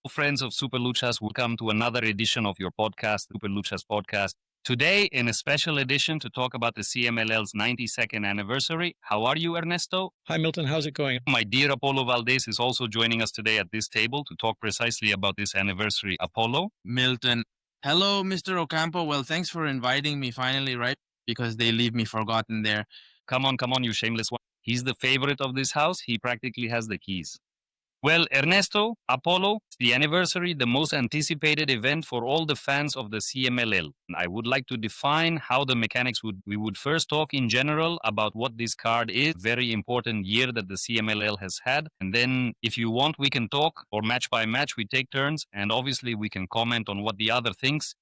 Friends of SuperLuchas, welcome to another edition of your podcast, SuperLuchas podcast. Today, in a special edition to talk about the CMLL's 92nd anniversary. How are you, Ernesto? Hi, Milton. How's it going? My dear Apolo Valdés is also joining us today at this table to talk precisely about this anniversary. Apolo? Milton. Hello, Mr. Ocampo. Well, thanks for inviting me finally, right? Because they leave me forgotten there. Come on, you shameless one. He's the favorite of this house. He practically has the keys. Well, Ernesto, Apolo, the anniversary, the most anticipated event for all the fans of the CMLL. I would like to define how the mechanics we would first talk in general about what this card is, very important year that the CMLL has had. And then if you want, we can talk, or match by match, we take turns. And obviously we can comment on what the other thinks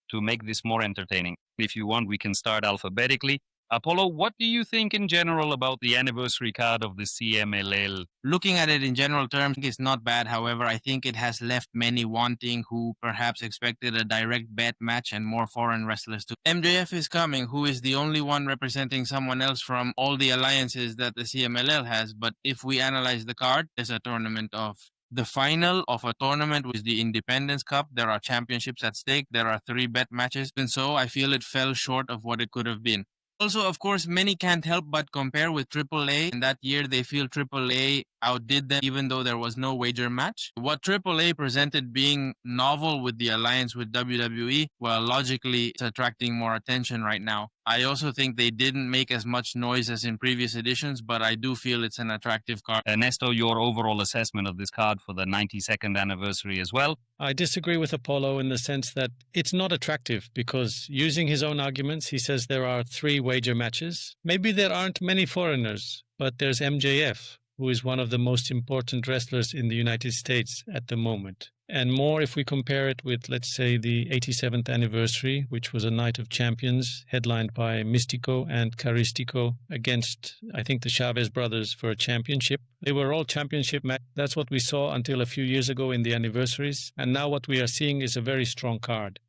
to make this more entertaining. If you want, we can start alphabetically. Apolo, what do you think in general about the anniversary card of the CMLL? Looking at it in general terms, it's not bad. However, I think it has left many wanting who perhaps expected a direct bet match and more foreign wrestlers too. MJF is coming, who is the only one representing someone else from all the alliances that the CMLL has. But if we analyze the card, there's a tournament of the final of a tournament with the Independence Cup. There are championships at stake. There are 3 bet matches. And so I feel it fell short of what it could have been. Also, of course, many can't help but compare with AAA. In that year, they feel AAA outdid them, even though there was no wager match. What AAA presented being novel with the alliance with WWE, well, logically, it's attracting more attention right now. I also think they didn't make as much noise as in previous editions, but I do feel it's an attractive card. Ernesto, your overall assessment of this card for the 92nd anniversary as well? I disagree with Apollo in the sense that it's not attractive because using his own arguments, he says there are 3 wager matches. Maybe there aren't many foreigners, but there's MJF, who is one of the most important wrestlers in the United States at the moment. And more if we compare it with, let's say, the 87th anniversary, which was a Night of Champions headlined by Místico and Caristico against, I think, the Chavez brothers for a championship. They were all championship matches. That's what we saw until a few years ago in the anniversaries. And now what we are seeing is a very strong card.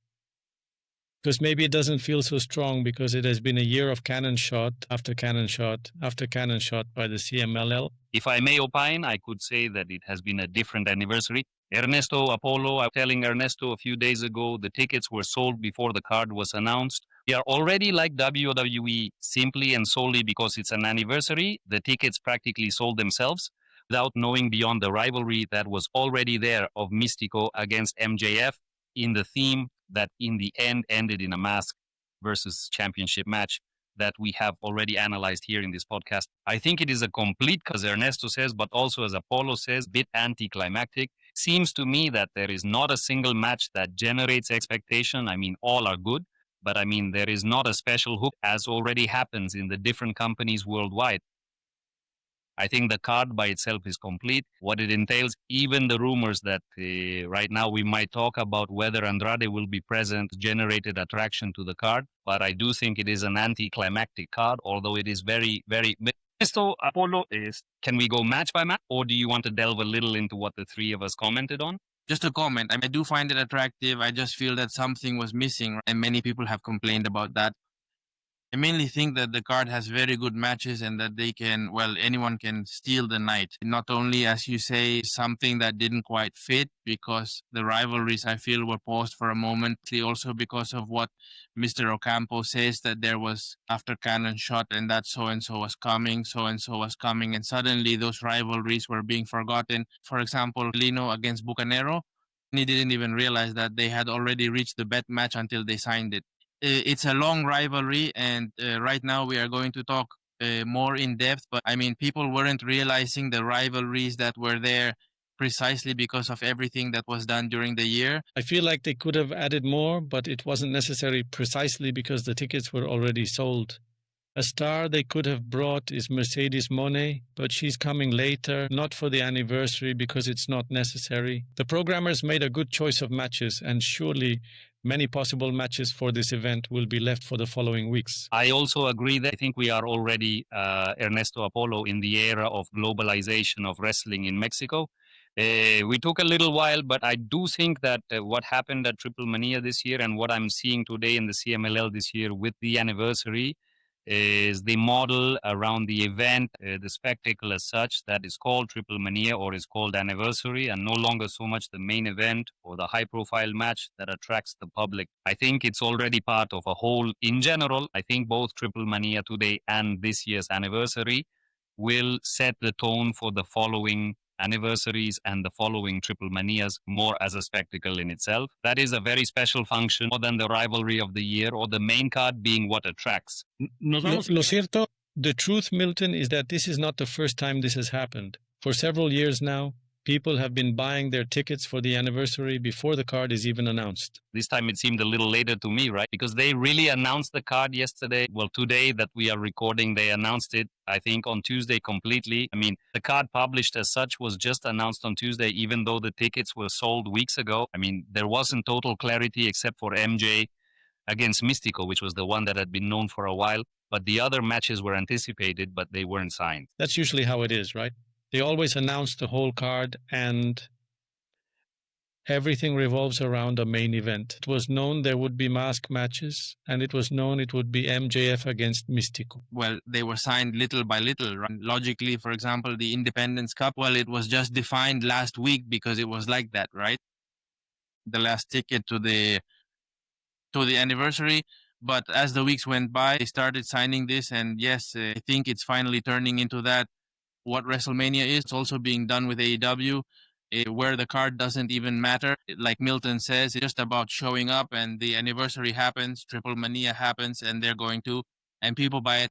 Because maybe it doesn't feel so strong because it has been a year of cannon shot after cannon shot after cannon shot by the CMLL. If I may opine, I could say that it has been a different anniversary. Ernesto, Apolo, I was telling Ernesto a few days ago, the tickets were sold before the card was announced. We are already like WWE simply and solely because it's an anniversary. The tickets practically sold themselves without knowing beyond the rivalry that was already there of Místico against MJF in the theme that in the end ended in a mask versus championship match that we have already analyzed here in this podcast. I think it is a complete, as Ernesto says, but also as Apollo says, bit anticlimactic. It seems to me that there is not a single match that generates expectation. I mean, all are good, but I mean, there is not a special hook as already happens in the different companies worldwide. I think the card by itself is complete. What it entails, even the rumors that right now we might talk about whether Andrade will be present, generated attraction to the card. But I do think it is an anticlimactic card, although it is very, very... So, Apollo, can we go match by match? Or do you want to delve a little into what the 3 of us commented on? Just a comment. I do find it attractive. I just feel that something was missing, and many people have complained about that. I mainly think that the card has very good matches and that they can, well, anyone can steal the night. Not only, as you say, something that didn't quite fit because the rivalries, I feel, were paused for a moment. Also because of what Mr. Ocampo says, that there was after cannon shot and that so-and-so was coming, and suddenly those rivalries were being forgotten. For example, Lino against Bucanero, he didn't even realize that they had already reached the bet match until they signed it. It's a long rivalry, and right now we are going to talk more in depth. But I mean, people weren't realizing the rivalries that were there precisely because of everything that was done during the year. I feel like they could have added more, but it wasn't necessary precisely because the tickets were already sold. A star they could have brought is Mercedes Moné, but she's coming later, not for the anniversary because it's not necessary. The programmers made a good choice of matches, and surely many possible matches for this event will be left for the following weeks. I also agree that I think we are already, Ernesto Apolo, in the era of globalization of wrestling in Mexico. We took a little while, but I do think that what happened at Triple Mania this year and what I'm seeing today in the CMLL this year with the anniversary is the model around the event, the spectacle as such, that is called Triple Mania or is called Anniversary, and no longer so much the main event or the high profile match that attracts the public. I think it's already part of a whole. In general, I think both Triple Mania today and this year's Anniversary will set the tone for the following anniversaries and the following Triple Manias more as a spectacle in itself. That is a very special function more than the rivalry of the year or the main card being what attracts. Lo cierto, the truth, Milton, is that this is not the first time this has happened. For several years now, people have been buying their tickets for the anniversary before the card is even announced. This time it seemed a little later to me, right? Because they really announced the card yesterday. Well, today that we are recording, they announced it, I think, on Tuesday completely. I mean, the card published as such was just announced on Tuesday, even though the tickets were sold weeks ago. I mean, there wasn't total clarity except for MJ against Místico, which was the one that had been known for a while. But the other matches were anticipated, but they weren't signed. That's usually how it is, right? They always announce the whole card and everything revolves around a main event. It was known there would be mask matches, and it was known it would be MJF against Místico. Well, they were signed little by little. Right? Logically, for example, the Independence Cup, well, it was just defined last week because it was like that, right? The last ticket to the anniversary. But as the weeks went by, they started signing this, and yes, I think it's finally turning into that. What WrestleMania is, it's also being done with AEW, where the card doesn't even matter. Like Milton says, it's just about showing up, and the anniversary happens, Triple Mania happens, and they're going to, and people buy it.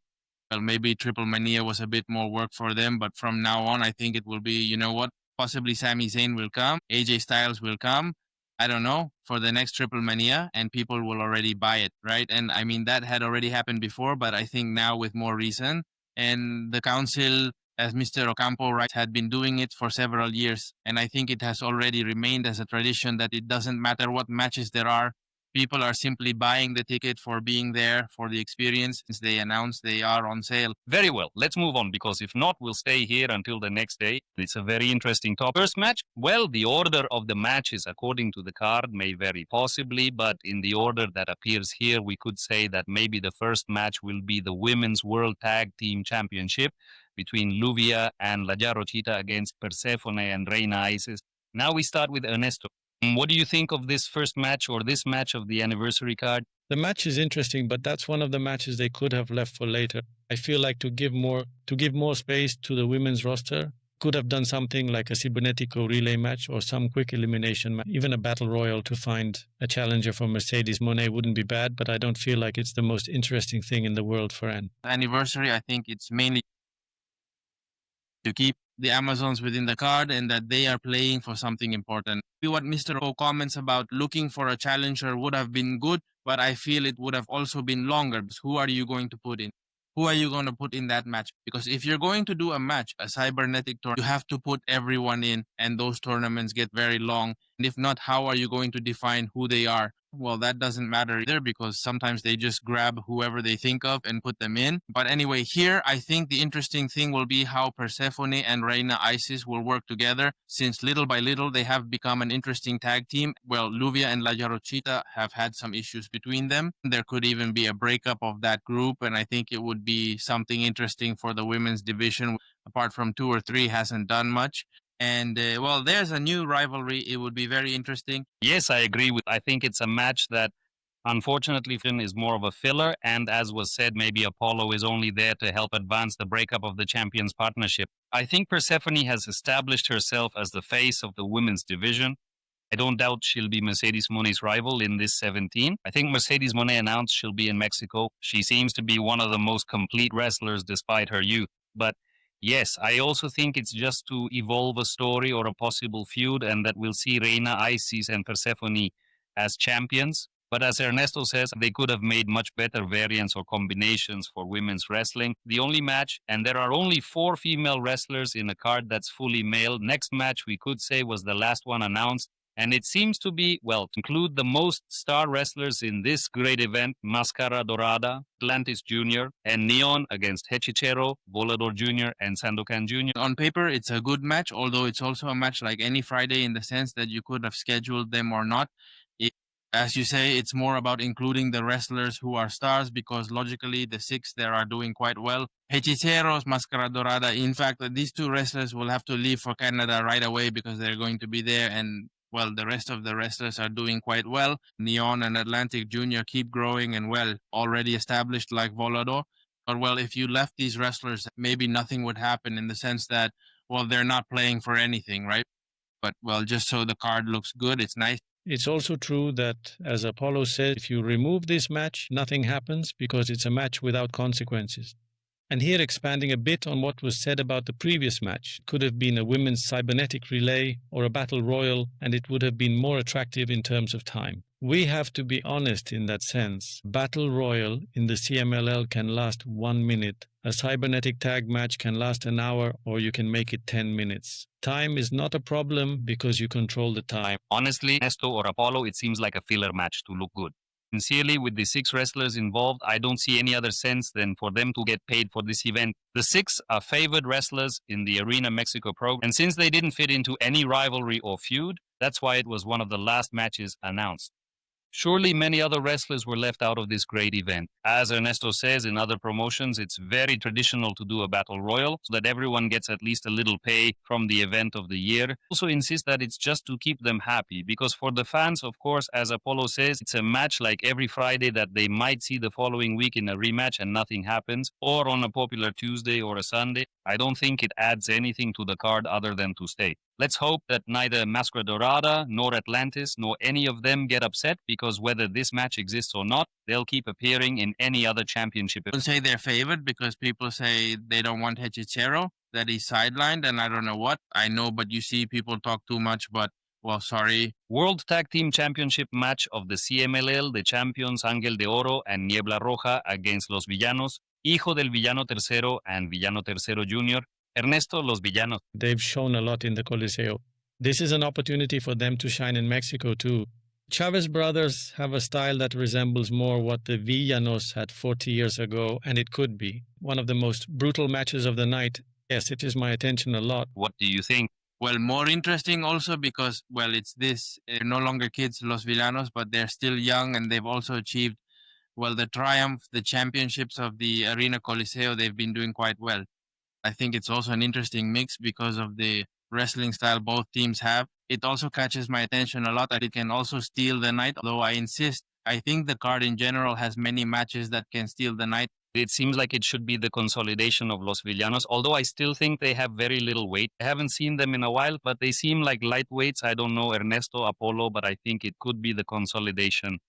Well, maybe Triple Mania was a bit more work for them, but from now on, I think it will be, you know what, possibly Sami Zayn will come, AJ Styles will come, I don't know, for the next Triple Mania, and people will already buy it, right? And I mean, that had already happened before, but I think now with more reason, and the council, as Mr. Ocampo writes, had been doing it for several years. And I think it has already remained as a tradition that it doesn't matter what matches there are. People are simply buying the ticket for being there, for the experience, since they announce they are on sale. Very well. Let's move on, because if not, we'll stay here until the next day. It's a very interesting topic. First match, well, the order of the matches according to the card may vary possibly, but in the order that appears here, we could say that maybe the first match will be the Women's World Tag Team Championship between Luvia and La Jarochita against Persephone and Reina Isis. Now we start with Ernesto. What do you think of this first match or this match of the anniversary card? The match is interesting, but that's one of the matches they could have left for later. I feel like to give more space to the women's roster, could have done something like a cibernetico relay match or some quick elimination match, even a battle royal to find a challenger for Mercedes Moné wouldn't be bad, but I don't feel like it's the most interesting thing in the world for Anne. Anniversary, I think it's mainly to keep the Amazons within the card and that they are playing for something important. What Mr. O comments about looking for a challenger would have been good, but I feel it would have also been longer. Who are you going to put in? Who are you going to put in that match? Because if you're going to do a match, a cybernetic tournament, you have to put everyone in, and those tournaments get very long. And if not, how are you going to define who they are? Well, that doesn't matter either, because sometimes they just grab whoever they think of and put them in. But anyway, here, I think the interesting thing will be how Persephone and Reina Isis will work together, since little by little they have become an interesting tag team. Well, Luvia and La Jarochita have had some issues between them. There could even be a breakup of that group, and I think it would be something interesting for the women's division. Apart from 2 or 3, hasn't done much. And, well, there's a new rivalry. It would be very interesting. Yes, I agree with. I think it's a match that, unfortunately, is more of a filler. And as was said, maybe Apollo is only there to help advance the breakup of the champions partnership. I think Persephone has established herself as the face of the women's division. I don't doubt she'll be Mercedes Moné's rival in this 17. I think Mercedes Moné announced she'll be in Mexico. She seems to be one of the most complete wrestlers despite her youth. But yes, I also think it's just to evolve a story or a possible feud, and that we'll see Reina Isis and Persephone as champions. But as Ernesto says, they could have made much better variants or combinations for women's wrestling. The only match, and there are only 4 female wrestlers in a card that's fully male. Next match, we could say, was the last one announced. And it seems to be, well, to include the most star wrestlers in this great event: Máscara Dorada, Atlantis Jr., and Neon against Hechicero, Volador Jr., and Sandokan Jr. On paper, it's a good match, although it's also a match like any Friday in the sense that you could have scheduled them or not. As you say, it's more about including the wrestlers who are stars because logically the six there are doing quite well. Hechiceros, Máscara Dorada. In fact, these two wrestlers will have to leave for Canada right away because they're going to be there. And well, the rest of the wrestlers are doing quite well. Neon and Atlantic Junior keep growing and well, already established like Volador. But well, if you left these wrestlers, maybe nothing would happen in the sense that, well, they're not playing for anything, right? But well, just so the card looks good, it's nice. It's also true that, as Apollo said, if you remove this match, nothing happens because it's a match without consequences. And here, expanding a bit on what was said about the previous match, could have been a women's cybernetic relay or a battle royal, and it would have been more attractive in terms of time. We have to be honest in that sense. Battle royal in the CMLL can last 1 minute. A cybernetic tag match can last an hour, or you can make it 10 minutes. Time is not a problem because you control the time. Honestly, Ernesto or Apollo, it seems like a filler match to look good. Sincerely, with the 6 wrestlers involved, I don't see any other sense than for them to get paid for this event. The 6 are favored wrestlers in the Arena Mexico program, and since they didn't fit into any rivalry or feud, that's why it was one of the last matches announced. Surely many other wrestlers were left out of this great event. As Ernesto says in other promotions, it's very traditional to do a battle royal so that everyone gets at least a little pay from the event of the year. Also insist that it's just to keep them happy because for the fans, of course, as Apollo says, it's a match like every Friday that they might see the following week in a rematch and nothing happens, or on a popular Tuesday or a Sunday. I don't think it adds anything to the card other than to stay. Let's hope that neither Máscara Dorada nor Atlantis nor any of them get upset because whether this match exists or not, they'll keep appearing in any other championship. I would say they're favored because people say they don't want Hechicero, that he's sidelined, and I don't know what. I know, but you see people talk too much, but well, sorry. World Tag Team Championship match of the CMLL, the champions Ángel de Oro and Niebla Roja against Los Villanos, Hijo del Villano Tercero and Villano Tercero Jr., Ernesto, Los Villanos. They've shown a lot in the Coliseo. This is an opportunity for them to shine in Mexico too. Chavez brothers have a style that resembles more what the Villanos had 40 years ago, and it could be one of the most brutal matches of the night. Yes, it is my attention a lot. What do you think? Well, more interesting also because, well, it's this, they're no longer kids, Los Villanos, but they're still young and they've also achieved, well, the triumph, the championships of the Arena Coliseo, they've been doing quite well. I think it's also an interesting mix because of the wrestling style both teams have. It also catches my attention a lot that it can also steal the night, although I insist, I think the card in general has many matches that can steal the night. It seems like it should be the consolidation of Los Villanos, although I still think they have very little weight. I haven't seen them in a while, but they seem like lightweights. I don't know Ernesto, Apollo, but I think it could be the consolidation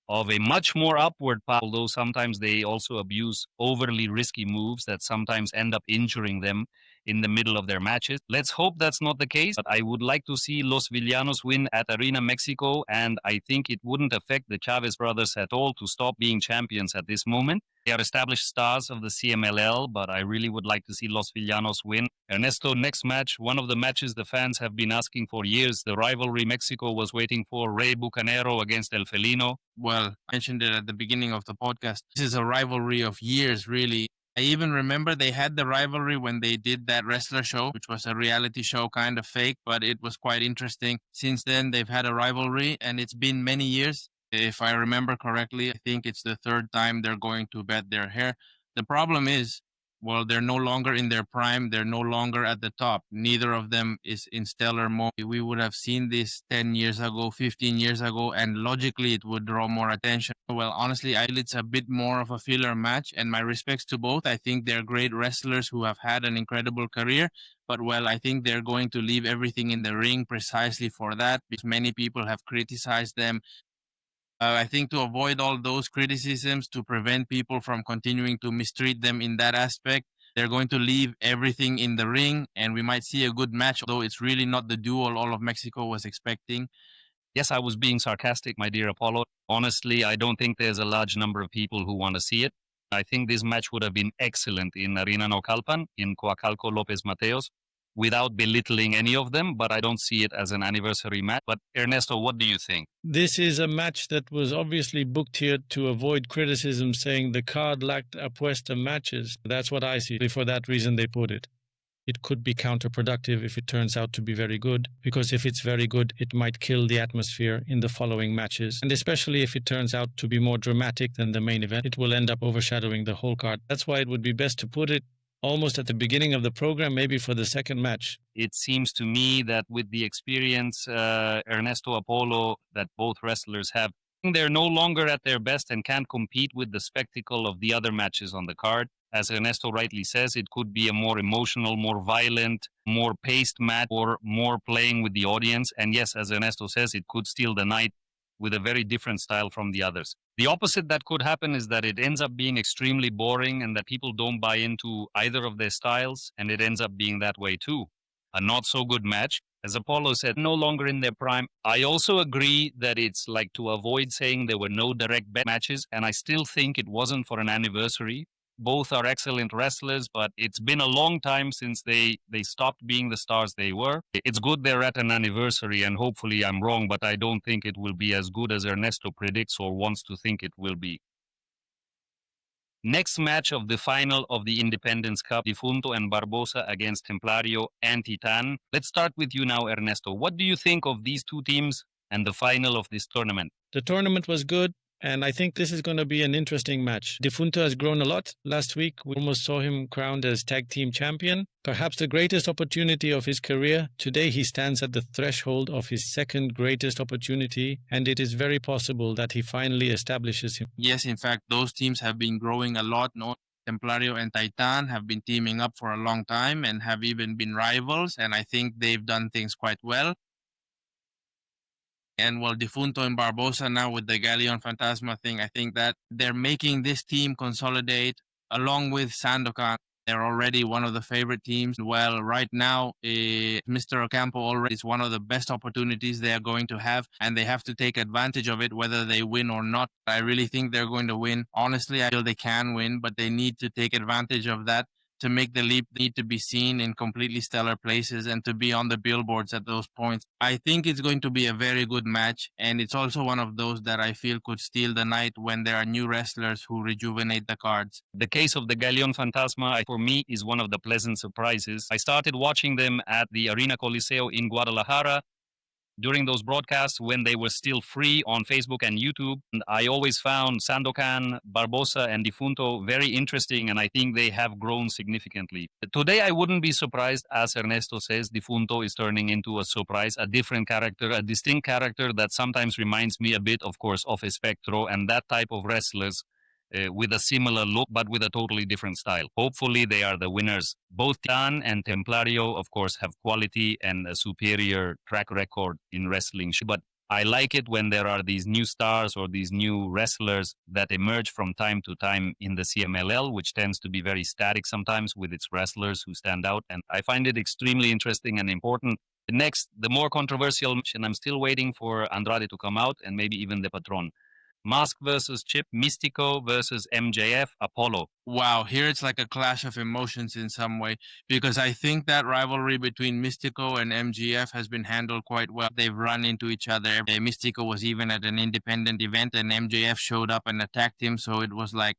of a much more upward path, although sometimes they also abuse overly risky moves that sometimes end up injuring them in the middle of their matches. Let's hope that's not the case, but I would like to see Los Villanos win at Arena Mexico, and I think it wouldn't affect the Chavez brothers at all to stop being champions at this moment. They are established stars of the CMLL, but I really would like to see Los Villanos win. Ernesto, next match, one of the matches the fans have been asking for years. The rivalry Mexico was waiting for, Rey Bucanero against El Felino. Well, I mentioned it at the beginning of the podcast. This is a rivalry of years, really. I even remember they had the rivalry when they did that wrestler show, which was a reality show, kind of fake, but it was quite interesting. Since then, they've had a rivalry, and it's been many years. If I remember correctly, I think it's the 3rd time they're going to bet their hair. The problem is, well, they're no longer in their prime. They're no longer at the top. Neither of them is in stellar mode. We would have seen this 10 years ago, 15 years ago, and logically it would draw more attention. Well, honestly, I feel it's a bit more of a filler match, and my respects to both. I think they're great wrestlers who have had an incredible career, but well, I think they're going to leave everything in the ring precisely for that, because many people have criticized them. I think to avoid all those criticisms, to prevent people from continuing to mistreat them in that aspect, they're going to leave everything in the ring, and we might see a good match, although it's really not the duel all of Mexico was expecting. Yes, I was being sarcastic, my dear Apollo. Honestly, I don't think there's a large number of people who want to see it. I think this match would have been excellent in Arena Naucalpan, in Coacalco López Mateos, without belittling any of them, but I don't see it as an anniversary match. But Ernesto, what do you think? This is a match that was obviously booked here to avoid criticism saying the card lacked Apuesta matches. That's what I see. For that reason, they put it. it could be counterproductive if it turns out to be very good, because if it's very good, it might kill the atmosphere in the following matches. And especially if it turns out to be more dramatic than the main event, it will end up overshadowing the whole card. That's why it would be best to put it almost at the beginning of the program, maybe for the second match. It seems to me that with the experience, Ernesto Apolo, that both wrestlers have, they're no longer at their best and can't compete with the spectacle of the other matches on the card. As Ernesto rightly says, it could be a more emotional, more violent, more paced match, or more playing with the audience. And yes, as Ernesto says, it could steal the night with a very different style from the others. The opposite that could happen is that it ends up being extremely boring and that people don't buy into either of their styles, and it ends up being that way too. A not so good match. As Apollo said, no longer in their prime. I also agree that it's like to avoid saying there were no direct bet matches, and I still think it wasn't for an anniversary. Both are excellent wrestlers, but it's been a long time since they stopped being the stars they were. It's good they're at an anniversary, and hopefully I'm wrong, but I don't think it will be as good as Ernesto predicts or wants to think it will be. Next match of the final of the Independence Cup, Difunto and Barbosa against Templario and Titan. Let's start with you now, Ernesto. What do you think of these two teams and the final of this tournament? The tournament was good, and I think this is going to be an interesting match. Difunto has grown a lot. Last week, we almost saw him crowned as tag team champion. Perhaps the greatest opportunity of his career. Today, he stands at the threshold of his second greatest opportunity, and it is very possible that he finally establishes him. Yes, in fact, those teams have been growing a lot. No, Templario and Titan have been teaming up for a long time and have even been rivals, and I think they've done things quite well. And well, Difunto and Barbosa now with the Galleon Fantasma thing, I think that they're making this team consolidate along with Sandokan. They're already one of the favorite teams. Well, right now, Mr. Ocampo already is one of the best opportunities they are going to have, and they have to take advantage of it, whether they win or not. I really think they're going to win. Honestly, I feel they can win, but they need to take advantage of that. To make the leap, they need to be seen in completely stellar places and to be on the billboards at those points. I think it's going to be a very good match, and it's also one of those that I feel could steal the night when there are new wrestlers who rejuvenate the cards. The case of the Galleon Fantasma, for me, is one of the pleasant surprises. I started watching them at the Arena Coliseo in Guadalajara during those broadcasts when they were still free on Facebook and YouTube. And I always found Sandokan, Barbosa, and Difunto very interesting, and I think they have grown significantly. Today, I wouldn't be surprised, as Ernesto says, Difunto is turning into a surprise, a different character, a distinct character that sometimes reminds me a bit, of course, of Espectro and that type of wrestlers. With a similar look, but with a totally different style. Hopefully, they are the winners. Both Titan and Templario, of course, have quality and a superior track record in wrestling. But I like it when there are these new stars or these new wrestlers that emerge from time to time in the CMLL, which tends to be very static sometimes with its wrestlers who stand out. And I find it extremely interesting and important. Next, the more controversial, and I'm still waiting for Andrade to come out and maybe even the Patron. Mask versus Chip, Místico versus MJF, Apollo. Wow, here it's like a clash of emotions in some way, because I think that rivalry between Místico and MJF has been handled quite well. They've run into each other. Místico was even at an independent event and MJF showed up and attacked him, so it was like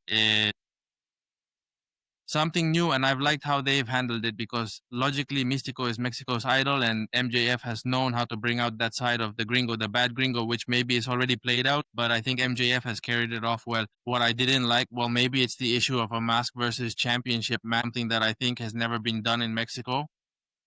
something new, and I've liked how they've handled it, because logically Místico is Mexico's idol and MJF has known how to bring out that side of the gringo, the bad gringo, which maybe is already played out, but I think MJF has carried it off well. What I didn't like, well, maybe it's the issue of a mask versus championship match, something that I think has never been done in Mexico.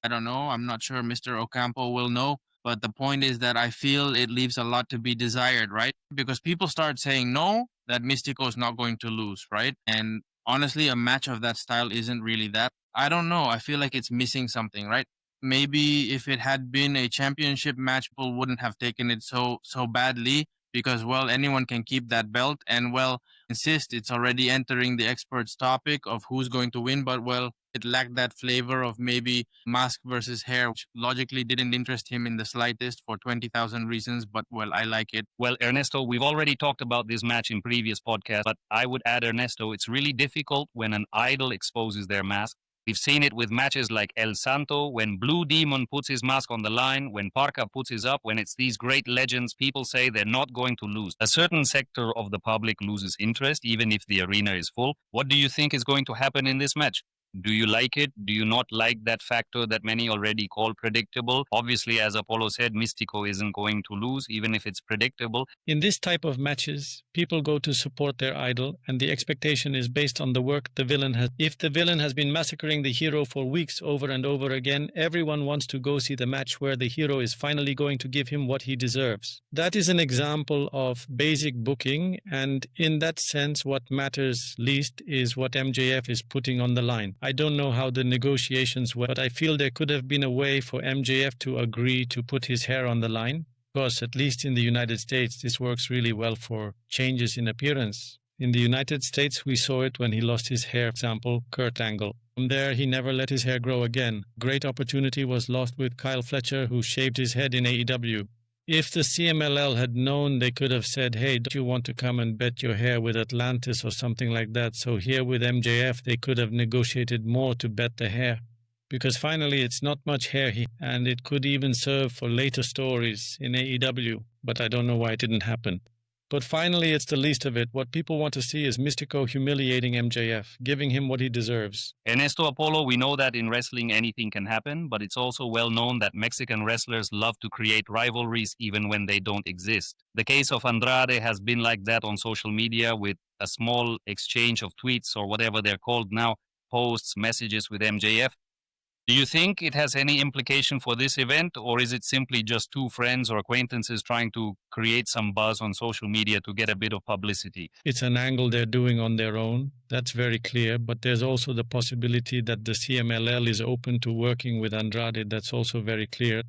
I don't know. I'm not sure Mr. Ocampo will know. But the point is that I feel it leaves a lot to be desired, right? Because people start saying no, that Místico is not going to lose, right? And honestly, a match of that style isn't really that. I don't know. I feel like it's missing something, right? Maybe if it had been a championship match, people wouldn't have taken it so badly, because, well, anyone can keep that belt and, well, insist it's already entering the experts topic of who's going to win. But, well, it lacked that flavor of maybe mask versus hair, which logically didn't interest him in the slightest for 20,000 reasons. But, well, I like it. Well, Ernesto, we've already talked about this match in previous podcasts, but I would add, Ernesto, it's really difficult when an idol exposes their mask. We've seen it with matches like El Santo, when Blue Demon puts his mask on the line, when Parca puts his up, when it's these great legends, people say they're not going to lose. A certain sector of the public loses interest, even if the arena is full. What do you think is going to happen in this match? Do you like it? Do you not like that factor that many already call predictable? Obviously, as Apollo said, Místico isn't going to lose, even if it's predictable. In this type of matches, people go to support their idol, and the expectation is based on the work the villain has. If the villain has been massacring the hero for weeks over and over again, everyone wants to go see the match where the hero is finally going to give him what he deserves. That is an example of basic booking, and in that sense, what matters least is what MJF is putting on the line. I don't know how the negotiations went, but I feel there could have been a way for MJF to agree to put his hair on the line. Because at least in the United States, this works really well for changes in appearance. In the United States, we saw it when he lost his hair, example, Kurt Angle. From there, he never let his hair grow again. Great opportunity was lost with Kyle Fletcher, who shaved his head in AEW. If the CMLL had known, they could have said, hey, don't you want to come and bet your hair with Atlantis or something like that? So here with MJF, they could have negotiated more to bet the hair. Because finally, it's not much hair, and it could even serve for later stories in AEW, but I don't know why it didn't happen. But finally, it's the least of it. What people want to see is Místico humiliating MJF, giving him what he deserves. Ernesto Apolo, we know that in wrestling anything can happen, but it's also well known that Mexican wrestlers love to create rivalries even when they don't exist. The case of Andrade has been like that on social media with a small exchange of tweets or whatever they're called now, posts, messages with MJF. Do you think it has any implication for this event, or is it simply just two friends or acquaintances trying to create some buzz on social media to get a bit of publicity? It's an angle they're doing on their own. That's very clear. But there's also the possibility that the CMLL is open to working with Andrade. That's also very clear.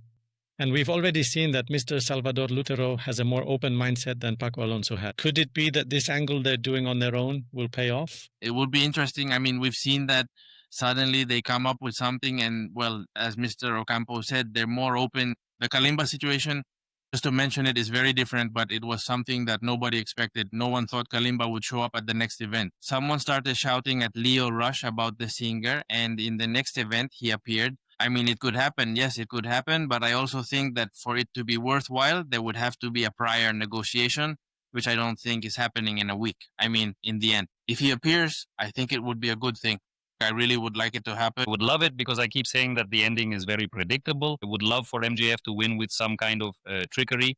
And we've already seen that Mr. Salvador Lutero has a more open mindset than Paco Alonso had. Could it be that this angle they're doing on their own will pay off? It would be interesting. I mean, we've seen that suddenly they come up with something and, well, as Mr. Ocampo said, they're more open. The Kalimba situation, just to mention it, is very different, but it was something that nobody expected. No one thought Kalimba would show up at the next event. Someone started shouting at Leo Rush about the singer, and in the next event, he appeared. I mean, it could happen. Yes, it could happen, but I also think that for it to be worthwhile, there would have to be a prior negotiation, which I don't think is happening in a week. I mean, in the end, if he appears, I think it would be a good thing. I really would like it to happen. I would love it because I keep saying that the ending is very predictable. I would love for MJF to win with some kind of trickery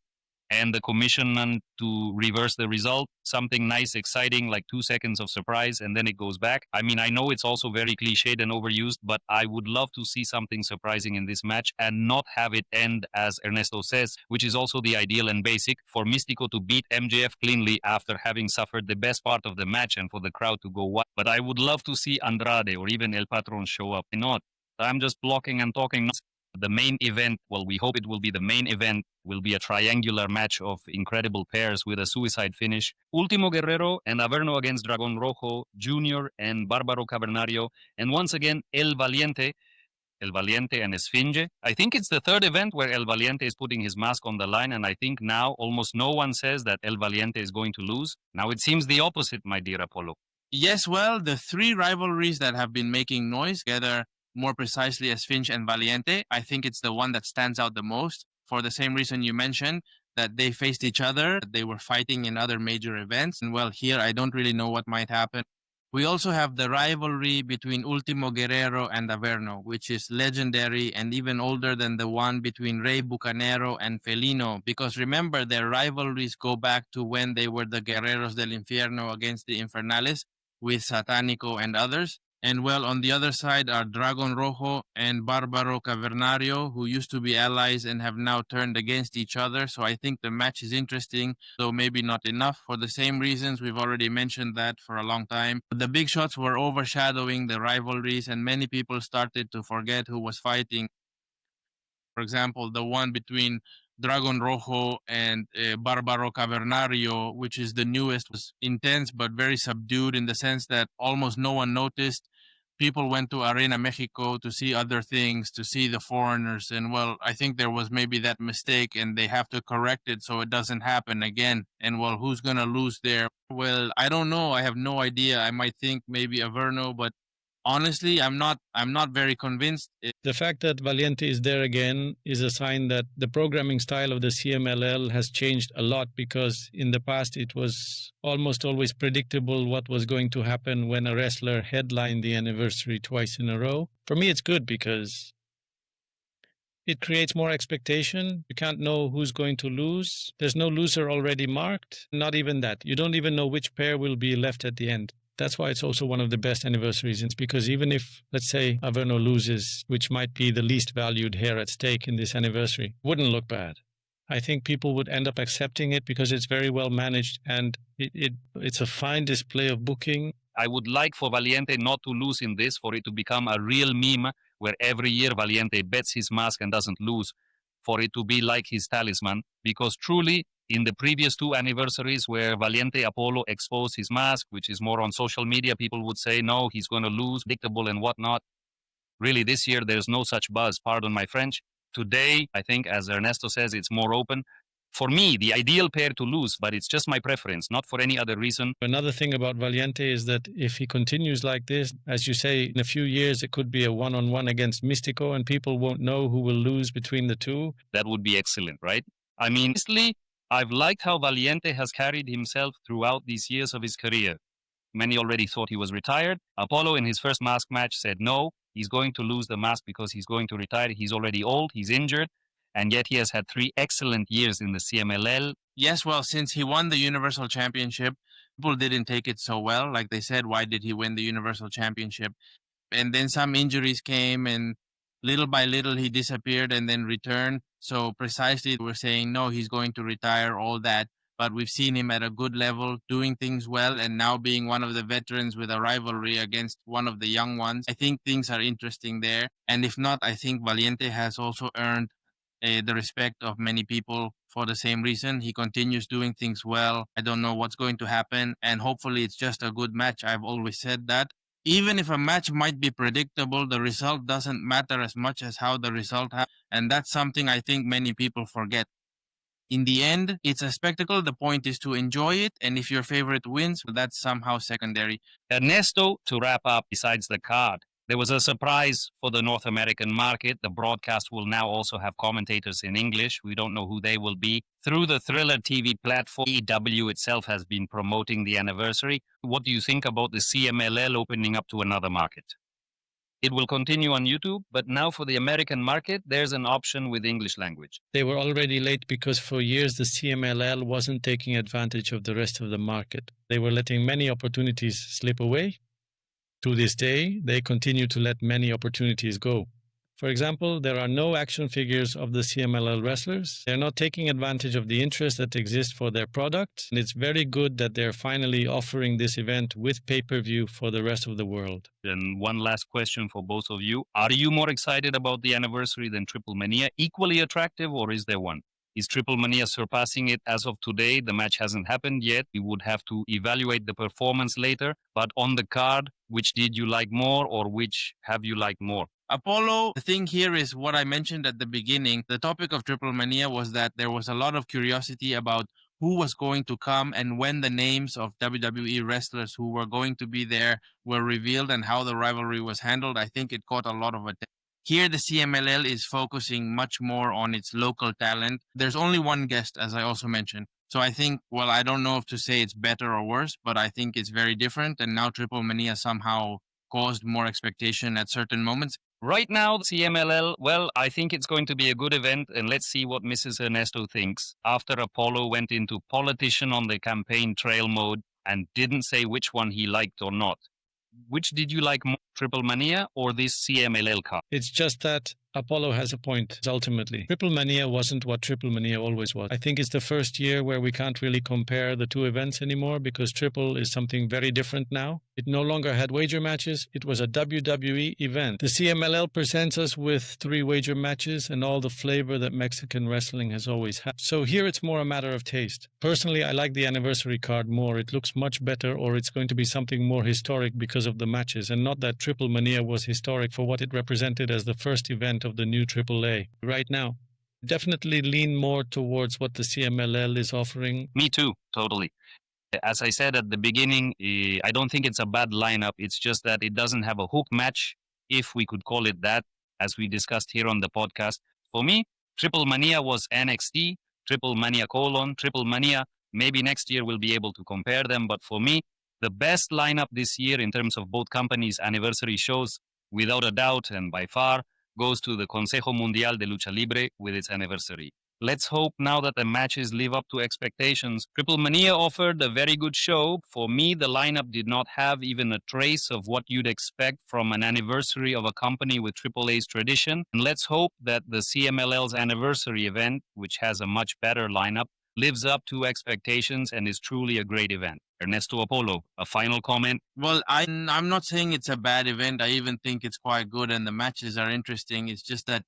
and the commission to reverse the result. Something nice, exciting, like 2 seconds of surprise, and then it goes back. I mean, I know it's also very cliched and overused, but I would love to see something surprising in this match and not have it end as Ernesto says, which is also the ideal and basic, for Místico to beat MJF cleanly after having suffered the best part of the match and for the crowd to go wild. But I would love to see Andrade or even El Patron show up. Why not? I'm just blocking and talking. The main event, well, we hope it will be the main event, will be a triangular match of incredible pairs with a suicide finish. Último Guerrero and Averno against Dragón Rojo, Junior and Bárbaro Cavernario, and once again, El Valiente and Esfinge. I think it's the third event where El Valiente is putting his mask on the line, and I think now almost no one says that El Valiente is going to lose. Now it seems the opposite, my dear Apollo. Yes, well, the three rivalries that have been making noise together, more precisely as Finch and Valiente, I think it's the one that stands out the most for the same reason you mentioned, that they faced each other, they were fighting in other major events. And well, here I don't really know what might happen. We also have the rivalry between Último Guerrero and Averno, which is legendary and even older than the one between Rey Bucanero and Felino, because remember, their rivalries go back to when they were the Guerreros del Infierno against the Infernales with Satánico and others. And well, on the other side are Dragón Rojo and Bárbaro Cavernario, who used to be allies and have now turned against each other. So I think the match is interesting, though maybe not enough for the same reasons. We've already mentioned that for a long time. The big shots were overshadowing the rivalries, and many people started to forget who was fighting. For example, the one between Dragón Rojo and Bárbaro Cavernario, which is the newest, was intense but very subdued in the sense that almost no one noticed. People went to Arena México to see other things, to see the foreigners. And well, I think there was maybe that mistake and they have to correct it so it doesn't happen again. And well, who's going to lose there? Well, I don't know. I have no idea. I might think maybe Averno, but Honestly, I'm not very convinced. The fact that Valiente is there again is a sign that the programming style of the CMLL has changed a lot, because in the past it was almost always predictable what was going to happen when a wrestler headlined the anniversary twice in a row. For me, it's good because it creates more expectation. You can't know who's going to lose. There's no loser already marked. Not even that. You don't even know which pair will be left at the end. That's why it's also one of the best anniversaries. It's because even if, let's say, Averno loses, which might be the least valued hair at stake in this anniversary, wouldn't look bad. I think people would end up accepting it because it's very well managed, and it's a fine display of booking. I would like for Valiente not to lose in this, for it to become a real meme where every year Valiente bets his mask and doesn't lose, for it to be like his talisman, because truly, in the previous two anniversaries where Valiente Apolo exposed his mask, which is more on social media, people would say, no, he's going to lose, predictable and whatnot. Really, this year, there's no such buzz, pardon my French. Today, I think, as Ernesto says, it's more open. For me, the ideal pair to lose, but it's just my preference, not for any other reason. Another thing about Valiente is that if he continues like this, as you say, in a few years, it could be a one-on-one against Místico, and people won't know who will lose between the two. That would be excellent, right? I mean, honestly, I've liked how Valiente has carried himself throughout these years of his career. Many already thought he was retired. Apollo, in his first mask match, said no, he's going to lose the mask because he's going to retire. He's already old, he's injured, and yet he has had 3 excellent years in the CMLL. Yes, well, since he won the Universal Championship, people didn't take it so well. Like they said, why did he win the Universal Championship? And then some injuries came, and little by little he disappeared and then returned. So precisely we're saying, no, he's going to retire, all that. But we've seen him at a good level, doing things well, and now being one of the veterans with a rivalry against one of the young ones. I think things are interesting there. And if not, I think Valiente has also earned the respect of many people for the same reason. He continues doing things well. I don't know what's going to happen, and hopefully it's just a good match. I've always said that. Even if a match might be predictable, the result doesn't matter as much as how the result happens, and that's something I think many people forget. In the end, it's a spectacle. The point is to enjoy it, and if your favorite wins, that's somehow secondary. Ernesto, to wrap up, besides the card, there was a surprise for the North American market. The broadcast will now also have commentators in English. We don't know who they will be. Through the Thriller TV platform, EW itself has been promoting the anniversary. What do you think about the CMLL opening up to another market? It will continue on YouTube, but now for the American market, there's an option with English language. They were already late because for years the CMLL wasn't taking advantage of the rest of the market. They were letting many opportunities slip away. To this day, they continue to let many opportunities go. For example, there are no action figures of the CMLL wrestlers. They're not taking advantage of the interest that exists for their product, and it's very good that they're finally offering this event with pay-per-view for the rest of the world. And one last question for both of you. Are you more excited about the anniversary than Triple Mania? Equally attractive, or is there one? Is Triple Mania surpassing it as of today? The match hasn't happened yet. We would have to evaluate the performance later. But on the card, which did you like more, or which have you liked more? Apollo, the thing here is what I mentioned at the beginning. The topic of Triple Mania was that there was a lot of curiosity about who was going to come and when the names of WWE wrestlers who were going to be there were revealed and how the rivalry was handled. I think it caught a lot of attention. Here, the CMLL is focusing much more on its local talent. There's only one guest, as I also mentioned. So I think, well, I don't know if to say it's better or worse, but I think it's very different. And now Triple Mania somehow caused more expectation at certain moments. Right now, CMLL, well, I think it's going to be a good event, and let's see what Mrs. Ernesto thinks. After Apollo went into politician on the campaign trail mode and didn't say which one he liked or not. Which did you like more, Triple Mania or this CMLL card? It's just that Apollo has a point, ultimately. Triple Mania wasn't what Triple Mania always was. I think it's the first year where we can't really compare the two events anymore because Triple is something very different now. It no longer had wager matches. It was a WWE event. The CMLL presents us with 3 wager matches and all the flavor that Mexican wrestling has always had. So here it's more a matter of taste. Personally, I like the anniversary card more. It looks much better, or it's going to be something more historic because of the matches, and not that Triple Mania was historic for what it represented as the first event of the new AAA. Right now, definitely lean more towards what the CMLL is offering. Me too, totally. As I said at the beginning, I don't think it's a bad lineup. It's just that it doesn't have a hook match, if we could call it that, as we discussed here on the podcast. For me, Triple Mania was NXT, Triple Mania : Triple Mania. Maybe next year we'll be able to compare them. But for me, the best lineup this year in terms of both companies' anniversary shows, without a doubt and by far, goes to the Consejo Mundial de Lucha Libre with its anniversary. Let's hope now that the matches live up to expectations. Triple Mania offered a very good show. For me, the lineup did not have even a trace of what you'd expect from an anniversary of a company with Triple A's tradition. And let's hope that the CMLL's anniversary event, which has a much better lineup, lives up to expectations and is truly a great event. Ernesto Apolo, a final comment? Well, I'm not saying it's a bad event. I even think it's quite good and the matches are interesting. It's just that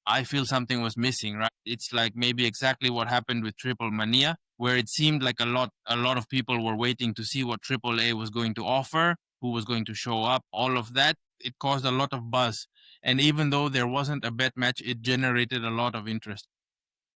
I feel something was missing, right? It's like maybe exactly what happened with Triple Mania, where it seemed like a lot of people were waiting to see what Triple A was going to offer, who was going to show up, all of that. It caused a lot of buzz. And even though there wasn't a bet match, it generated a lot of interest.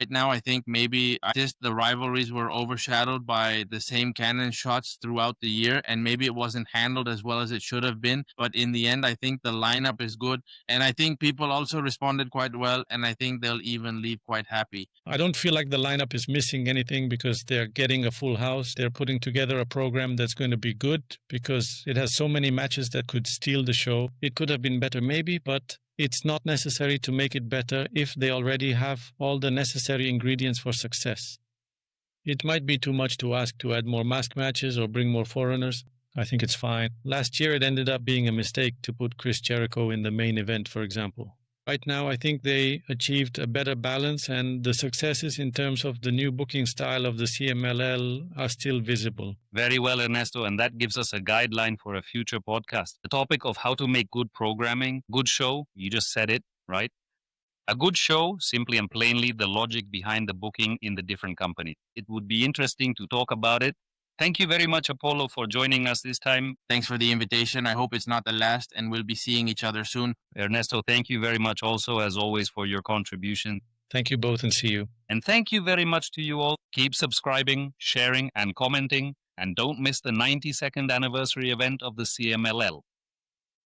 Right now, I think maybe just the rivalries were overshadowed by the same cannon shots throughout the year, and maybe it wasn't handled as well as it should have been. But in the end, I think the lineup is good, and I think people also responded quite well, and I think they'll even leave quite happy. I don't feel like the lineup is missing anything because they're getting a full house. They're putting together a program that's going to be good because it has so many matches that could steal the show. It could have been better maybe, but it's not necessary to make it better if they already have all the necessary ingredients for success. It might be too much to ask to add more mask matches or bring more foreigners. I think it's fine. Last year it ended up being a mistake to put Chris Jericho in the main event, for example. Right now, I think they achieved a better balance, and the successes in terms of the new booking style of the CMLL are still visible. Very well, Ernesto, and that gives us a guideline for a future podcast. The topic of how to make good programming, good show, you just said it, right? A good show, simply and plainly, the logic behind the booking in the different companies. It would be interesting to talk about it. Thank you very much, Apollo, for joining us this time. Thanks for the invitation. I hope it's not the last, and we'll be seeing each other soon. Ernesto, thank you very much also, as always, for your contribution. Thank you both, and see you. And thank you very much to you all. Keep subscribing, sharing, and commenting. And don't miss the 92nd anniversary event of the CMLL.